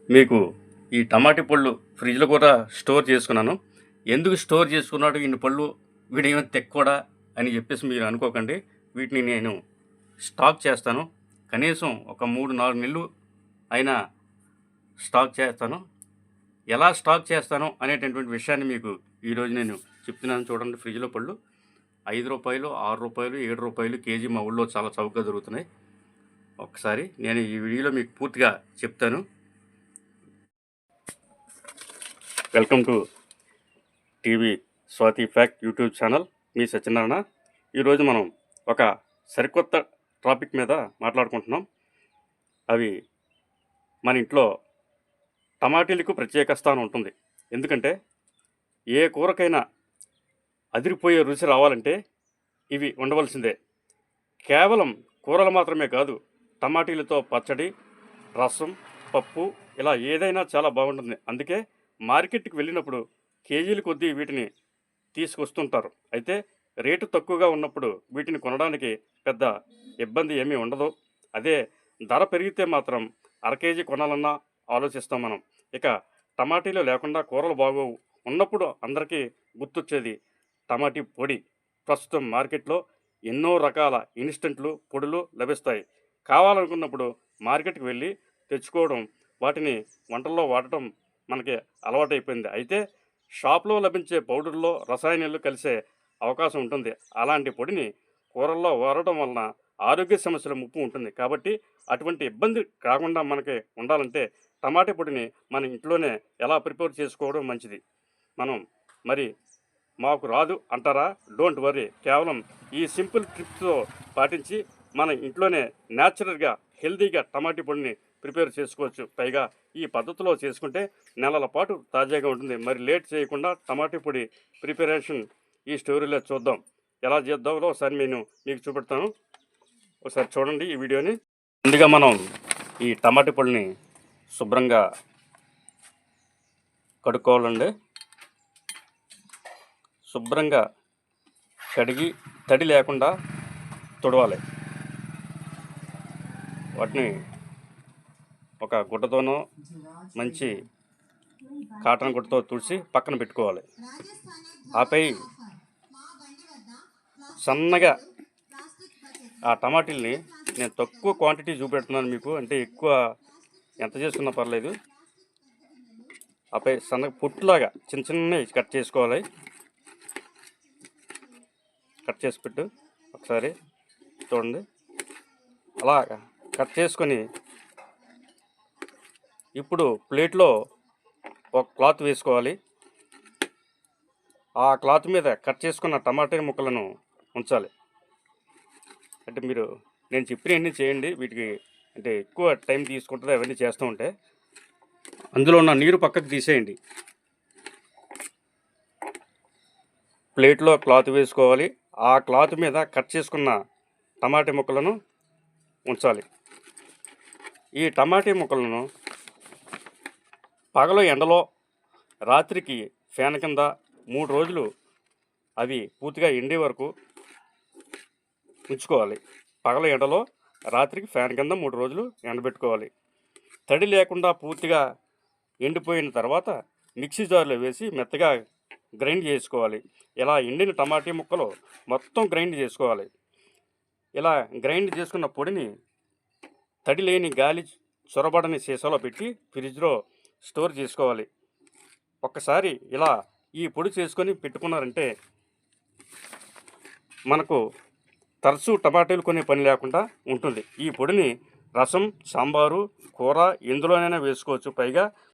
మీకు ఈ టమాటీ పళ్ళు ఫ్రిడ్జ్లో కూడా స్టోర్ చేసుకున్నాను. ఎందుకు స్టోర్ చేసుకున్నాడు ఇన్ని పళ్ళు, వీడేమైనా తెక్కోడా అని చెప్పేసి మీరు అనుకోకండి. వీటిని నేను స్టాక్ చేస్తాను. కనీసం ఒక 3-4 నెలలు అయినా స్టాక్ చేస్తాను. ఎలా స్టాక్ చేస్తాను అనేటటువంటి విషయాన్ని మీకు ఈరోజు నేను చెప్తున్నాను. చూడండి, ఫ్రిడ్జ్లో పళ్ళు రూ. 5, రూ. 6, రూ. 7 కేజీ మా ఊళ్ళో చాలా చౌకగా దొరుకుతున్నాయి. ఒకసారి నేను ఈ వీడియోలో మీకు పూర్తిగా చెప్తాను. Welcome to TV Swathi fact YouTube channel. మీ సత్యనారాయణ. ఈరోజు మనం ఒక సరికొత్త టాపిక్ మీద మాట్లాడుకుంటున్నాం. అవి మన ఇంట్లో టమాటీలకు ప్రత్యేక స్థానం ఉంటుంది. ఎందుకంటే ఏ కూరకైనా అదిరిపోయే రుచి రావాలంటే ఇవి ఉండవలసిందే. కేవలం కూరలు మాత్రమే కాదు, టమాటీలతో పచ్చడి, రసం, పప్పు ఇలా ఏదైనా చాలా బాగుంటుంది. అందుకే మార్కెట్కి వెళ్ళినప్పుడు కేజీల కొద్దీ వీటిని తీసుకొస్తుంటారు. అయితే రేటు తక్కువగా ఉన్నప్పుడు వీటిని కొనడానికి పెద్ద ఇబ్బంది ఏమీ ఉండదు. అదే ధర పెరిగితే మాత్రం అర కేజీ కొనాలన్నా ఆలోచిస్తాం మనం. ఇక టమాటీలు లేకుండా కూరలు బాగోవు. ఉన్నప్పుడు అందరికీ గుర్తొచ్చేది టమాటీ పొడి. ప్రస్తుతం మార్కెట్లో ఎన్నో రకాల ఇన్స్టెంట్లు, పొడులు లభిస్తాయి. కావాలనుకున్నప్పుడు మార్కెట్కి వెళ్ళి తెచ్చుకోవడం, వాటిని వంటల్లో వాడటం మనకి అలవాటైపోయింది. అయితే షాప్లో లభించే పౌడర్లో రసాయనాలు కలిసే అవకాశం ఉంటుంది. అలాంటి పొడిని కూరల్లో వాడటం వలన ఆరోగ్య సమస్యల ముప్పు ఉంటుంది. కాబట్టి అటువంటి ఇబ్బంది కాకుండా మనకి ఉండాలంటే టమాటా పొడిని మన ఇంట్లోనే ఎలా ప్రిపేర్ చేసుకోవడం మంచిది. మనం మరి మాకు రాదు అంటారా? Don't worry. కేవలం ఈ సింపుల్ ట్రిప్స్తో పాటించి మన ఇంట్లోనే న్యాచురల్గా హెల్తీగా టమాటా పొడిని ప్రిపేర్ చేసుకోవచ్చు. పైగా ఈ పద్ధతిలో చేసుకుంటే నెలల పాటు తాజాగా ఉంటుంది. మరి లేట్ చేయకుండా టమాటా పొడి ప్రిపరేషన్ ఈ స్టోరీలో చూద్దాం. ఎలా చేద్దామో ఒకసారి నేను మీకు చూపెడతాను. ఒకసారి చూడండి ఈ వీడియోని. ముందుగా మనం ఈ టమాటా పొడిని శుభ్రంగా కడుక్కోవాలండి. శుభ్రంగా కడిగి తడి లేకుండా తుడవాలి. వాటిని ఒక గుడ్డతోనో మంచి కాటన్ గుడ్డతో తుడిచి పక్కన పెట్టుకోవాలి. ఆపై సన్నగా ఆ టమాటీల్ని నేను తక్కువ క్వాంటిటీ చూపెడుతున్నాను మీకు, అంటే ఎక్కువ ఎంత చేసుకున్నా పర్లేదు. ఆపై సన్నగా పొట్టులాగా చిన్న చిన్నవి కట్ చేసుకోవాలి. కట్ చేసి పెట్టు ఒకసారి చూడండి. అలా కట్ చేసుకొని ఇప్పుడు ప్లేట్లో ఒక క్లాత్ వేసుకోవాలి. ఆ క్లాత్ మీద కట్ చేసుకున్న టమాటా ముక్కలను ఉంచాలి. అంటే మీరు నేను చెప్పినవన్నీ చేయండి. వీటికి అంటే ఎక్కువ టైం తీసుకుంటుంది అవన్నీ చేస్తూ ఉంటే. అందులో ఉన్న నీరు పక్కకు తీసేయండి. ప్లేట్లో క్లాత్ వేసుకోవాలి. ఆ క్లాత్ మీద కట్ చేసుకున్న టమాటా ముక్కలను ఉంచాలి. ఈ టమాటా ముక్కలను పగలు ఎండలో, రాత్రికి ఫ్యాన్ కింద 3 రోజులు అవి పూర్తిగా ఎండే వరకు ఉంచుకోవాలి. పగల ఎండలో, రాత్రికి ఫ్యాన్ కింద 3 రోజులు ఎండబెట్టుకోవాలి. తడి లేకుండా పూర్తిగా ఎండిపోయిన తర్వాత మిక్సీ జార్లో వేసి మెత్తగా గ్రైండ్ చేసుకోవాలి. ఇలా ఎండిన టమాటా ముక్కలు మొత్తం గ్రైండ్ చేసుకోవాలి. ఇలా గ్రైండ్ చేసుకున్న పొడిని తడి లేని గాలి చొరబడని సీసాలో పెట్టి ఫ్రిడ్జ్లో స్టోర్ చేసుకోవాలి. ఒక్కసారి ఇలా ఈ పొడి చేసుకొని పెట్టుకున్నారంటే మనకు తరచూ టమాటాలు కొనే పని లేకుండా ఉంటుంది. ఈ పొడిని రసం, సాంబారు, కూర ఎందులోనైనా వేసుకోవచ్చు. పైగా